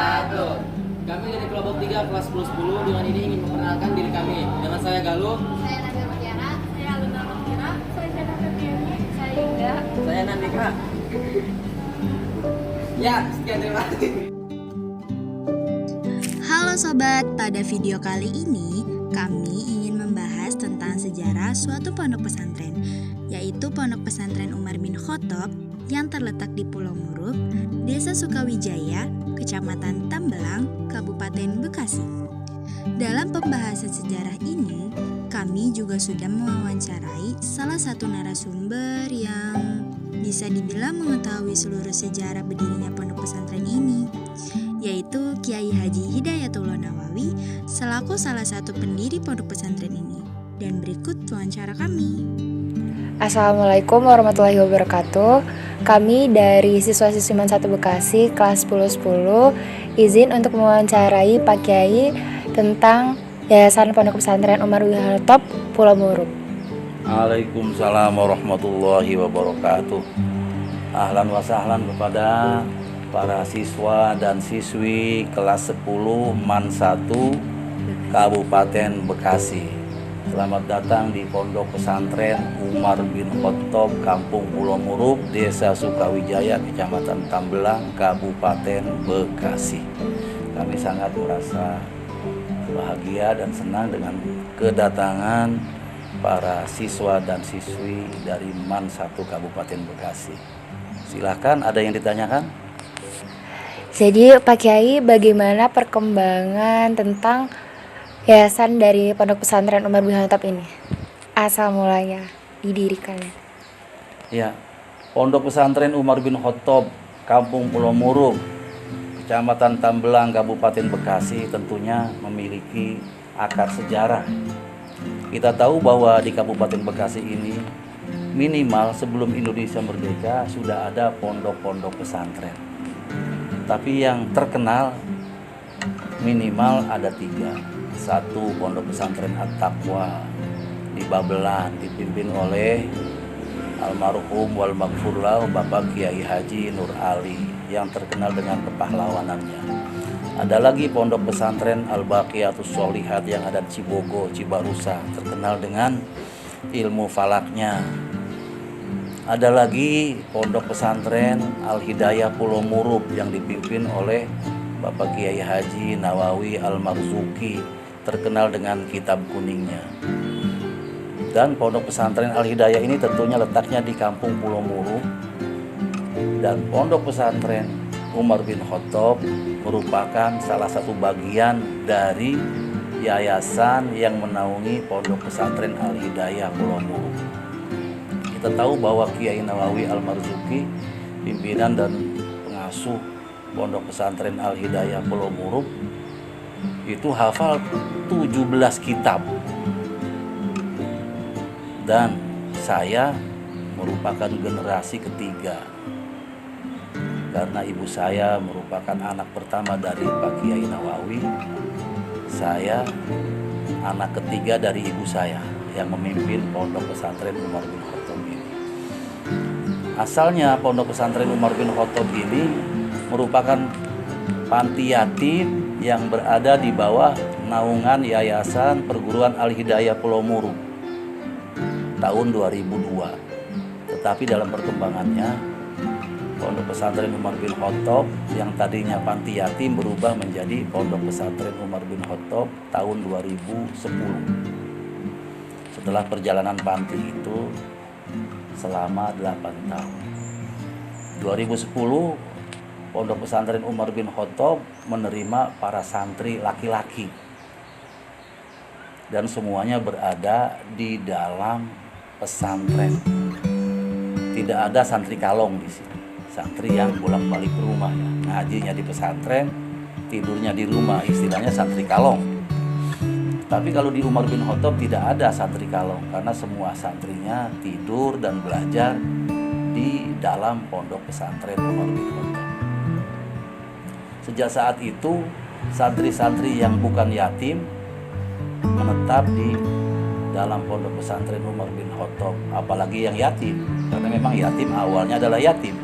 wabarakatuh. Kami dari kelompok 3 kelas 10 dengan ini ingin memperkenalkan diri kami. Dengan saya Galuh, Saya Nadia Mutiara, saya Aluna Mutiara, saya Jana Febriani, saya Yuda. saya Nandika. Ya, sekian terima kasih. Halo sobat, pada video kali ini kami ingin membahas tentang sejarah suatu pondok pesantren, yaitu Pondok Pesantren Umar bin Khattab yang terletak di Pulau Murup, Desa Sukawijaya, Kecamatan Tambelang, Kabupaten Bekasi. Dalam pembahasan sejarah ini, kami juga sudah mewawancarai salah satu narasumber yang bisa dibilang mengetahui seluruh sejarah berdirinya pondok pesantren ini, yaitu Kiai Haji Hidayatullah Nawawi selaku salah satu pendiri pondok pesantren ini. Dan berikut wawancara kami. Assalamualaikum warahmatullahi wabarakatuh. Kami dari siswa-siswi MAN 1 Bekasi kelas 1010 izin untuk mewawancarai Pak Kiai tentang Yayasan Pondok Pesantren Umar bin Khattab Pulau Murup. Waalaikumsalam warahmatullahi wabarakatuh. Ahlan wa sahlan kepada para siswa dan siswi kelas 10 MAN 1 Kabupaten Bekasi. Selamat datang di Pondok Pesantren Umar bin Khattab, Kampung Pulau Murup, Desa Sukawijaya, Kecamatan Tambelang, Kabupaten Bekasi. Kami sangat merasa bahagia dan senang dengan kedatangan para siswa dan siswi dari MAN 1 Kabupaten Bekasi. Silahkan, ada yang ditanyakan? Jadi Pak Kiai, bagaimana perkembangan tentang yayasan dari Pondok Pesantren Umar bin Khattab ini? Asal mulanya didirikannya. Ya, Pondok Pesantren Umar bin Khattab, Kampung Pulau Murup, Kecamatan Tambelang, Kabupaten Bekasi tentunya memiliki akar sejarah. Kita tahu bahwa di Kabupaten Bekasi ini minimal sebelum Indonesia merdeka sudah ada pondok-pondok pesantren. Tapi yang terkenal minimal ada 3. Satu, Pondok Pesantren At-Taqwa di Babelan, dipimpin oleh almarhum wal maghfurlah Bapak Kiai Haji Nur Ali yang terkenal dengan kepahlawanannya. Ada lagi Pondok Pesantren Al-Baqiyatus Sholihat yang ada di Cibogo, Cibarusa, terkenal dengan ilmu falaknya. Ada lagi Pondok Pesantren Al-Hidayah Pulau Murup yang dipimpin oleh Bapak Kiai Haji Nawawi Al-Marzuki, terkenal dengan kitab kuningnya. Dan Pondok Pesantren Al-Hidayah ini tentunya letaknya di Kampung Pulau Murup. Dan Pondok Pesantren Umar bin Khattab merupakan salah satu bagian dari yayasan yang menaungi Pondok Pesantren Al-Hidayah Pulau Murup. Kita tahu bahwa Kiai Nawawi Al-Marzuki, pimpinan dan pengasuh Pondok Pesantren Al-Hidayah Pulau Murup, itu hafal 17 kitab. Dan saya merupakan generasi ketiga, karena ibu saya merupakan anak pertama dari Pak Kiai Nawawi. Saya anak ketiga dari ibu saya yang memimpin Pondok Pesantren Umar bin Khattab ini. Asalnya Pondok Pesantren Umar bin Khattab ini merupakan panti yatim yang berada di bawah naungan Yayasan Perguruan Al-Hidayah Pulau Murup tahun 2002. Tetapi dalam perkembangannya, Pondok Pesantren Umar bin Khattab yang tadinya panti yatim berubah menjadi Pondok Pesantren Umar bin Khattab tahun 2010. Setelah perjalanan panti itu selama 8 tahun. 2010 Pondok Pesantren Umar bin Khattab menerima para santri laki-laki. Dan semuanya berada di dalam pesantren. Tidak ada santri kalong di sini. Santri yang bolak-balik ke rumah ya. Ngajinya di pesantren, tidurnya di rumah, istilahnya santri kalong. Tapi kalau di Umar bin Khattab tidak ada santri kalong, karena semua santrinya tidur dan belajar di dalam Pondok Pesantren Umar bin Khattab. Sejak saat itu, santri-santri yang bukan yatim menetap di dalam Pondok Pesantren Umar bin Khattab, apalagi yang yatim, karena memang yatim awalnya adalah yatim.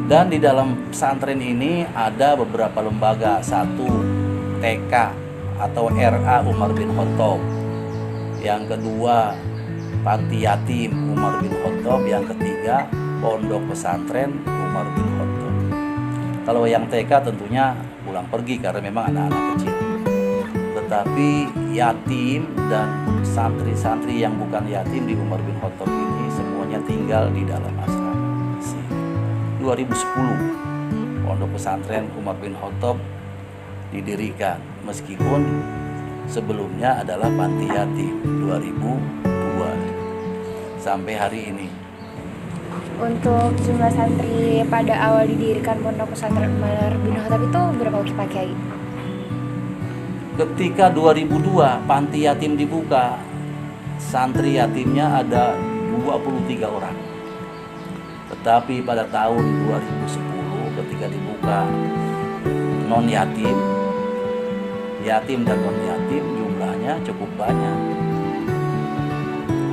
Dan di dalam pesantren ini ada beberapa lembaga. Satu, TK atau RA Umar bin Khattab. Yang kedua, Panti Yatim Umar bin Khattab. Yang ketiga, Pondok Pesantren Umar bin Khattab. Kalau yang TK tentunya pulang pergi karena memang anak-anak kecil. Tetapi yatim dan santri-santri yang bukan yatim di Umar bin Khattab ini semuanya tinggal di dalam asrama. 2010 Pondok Pesantren Umar bin Khattab didirikan, meskipun sebelumnya adalah panti yatim 2002 sampai hari ini. Untuk jumlah santri pada awal didirikan Pondok Pesantren Umar bin Khattab itu berapa Pak Kiai? Ketika 2002 panti yatim dibuka, santri yatimnya ada 23 orang. Tetapi pada tahun 2010 ketika dibuka non yatim, yatim dan non yatim jumlahnya cukup banyak.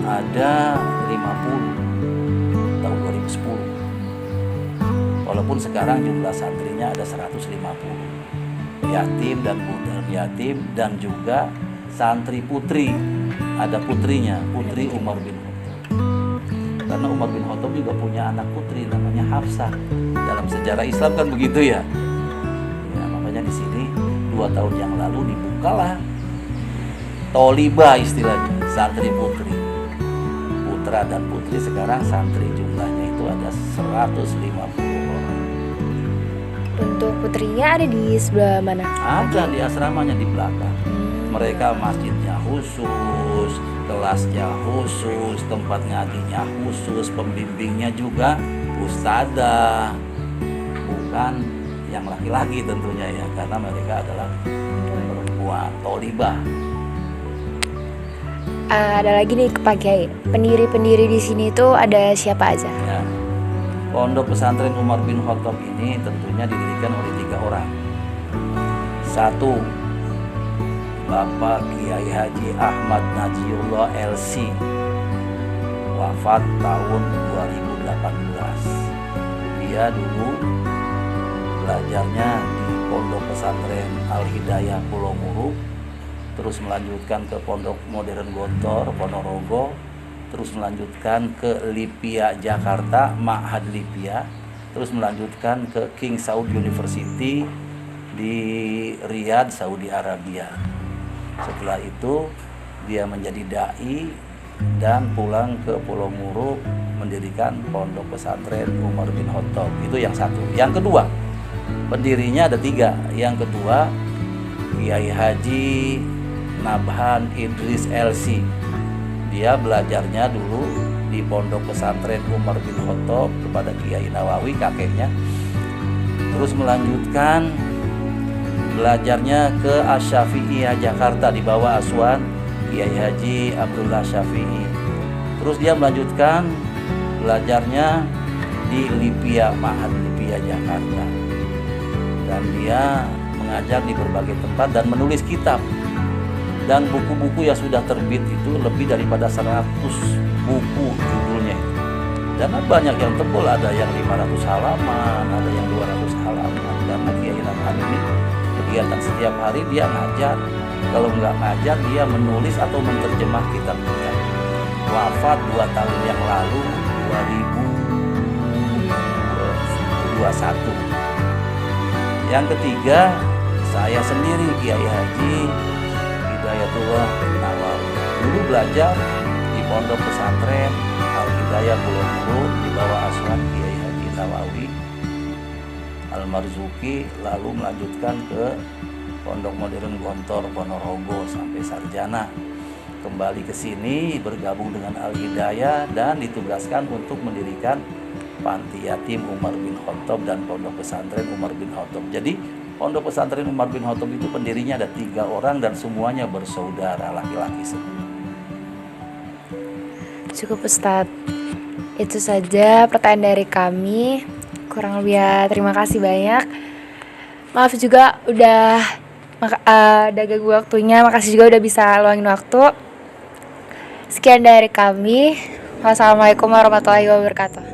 Ada 50 tahun 2010. Walaupun sekarang jumlah santrinya ada 150. Yatim dan budak yatim dan juga santri putri. Ada putrinya, putri Umar bin Khattab. Karena Umar bin Khattab juga punya anak putri namanya Hafsah. Dalam sejarah Islam kan begitu ya. Ya, makanya di sini 2 tahun yang lalu dibukalah Toliba istilahnya, santri putri. Putra dan putri sekarang santri jumlahnya itu ada 150 orang. Untuk putrinya ada di sebelah mana? Ada di asramanya di belakang. Mereka masjidnya khusus, kelasnya khusus, tempat ngajinya khusus, pembimbingnya juga ustadzah, bukan yang laki-laki tentunya ya, karena mereka adalah perempuan tolibah. Ada lagi nih Pak Kiai, pendiri-pendiri di sini tuh ada siapa aja? Ya. Pondok Pesantren Umar bin Khattab ini tentunya didirikan oleh 3 orang. 1, Bapak Kiai Haji Ahmad Najiullah LC, wafat tahun 2018. Dia dulu belajarnya di Pondok Pesantren Al Hidayah Pulau Muru, terus melanjutkan ke Pondok Modern Gontor Ponorogo, terus melanjutkan ke Lipia Jakarta, Ma'had Lipia, terus melanjutkan ke King Saud University di Riyadh, Saudi Arabia. Setelah itu dia menjadi dai dan pulang ke Pulau Muru mendirikan Pondok Pesantren Umar bin Khattab. Itu yang satu. Yang kedua, pendirinya ada 3. Yang kedua, Kiai Haji Nabhan Idris LC. Dia belajarnya dulu di Pondok Pesantren Umar bin Khattab kepada Kiai Nawawi, kakeknya. Terus melanjutkan belajarnya ke Asy-Syafi'iyah Jakarta di bawah asuhan Kiai Haji Abdullah Syafi'i. Terus dia melanjutkan belajarnya di Lipia, Ma'had Lipia Jakarta. Dan dia mengajar di berbagai tempat dan menulis kitab. Dan buku-buku yang sudah terbit itu lebih daripada 100 buku judulnya. Dan banyak yang tebal, ada yang 500 halaman, ada yang 200 halaman. Karena Kiai Nabhan ini kegiatan setiap hari dia ngajar. Kalau nggak ngajar dia menulis atau menerjemah kitab-kitab. Wafat 2 tahun yang lalu, 2021. Yang ketiga, saya sendiri Kiai Haji Hidayatullah Nawawi. Dulu belajar di Pondok Pesantren Al Hidayah Pulau Muru di bawah asuhan Kiai Haji Nawawi Al Marzuki, lalu melanjutkan ke Pondok Modern Gontor Ponorogo sampai sarjana. Kembali ke sini bergabung dengan Al Hidayah dan ditugaskan untuk mendirikan Panti Yatim Umar bin Khattab dan Pondok Pesantren Umar bin Khattab. Jadi Pondok Pesantren Umar bin Khattab itu pendirinya ada 3 orang dan semuanya bersaudara laki-laki semua. Cukup Ustadz. Itu saja pertanyaan dari kami. Kurang lebih ya, terima kasih banyak. Maaf juga udah ganggu waktunya. Makasih juga udah bisa luangin waktu. Sekian dari kami. Wassalamualaikum warahmatullahi wabarakatuh.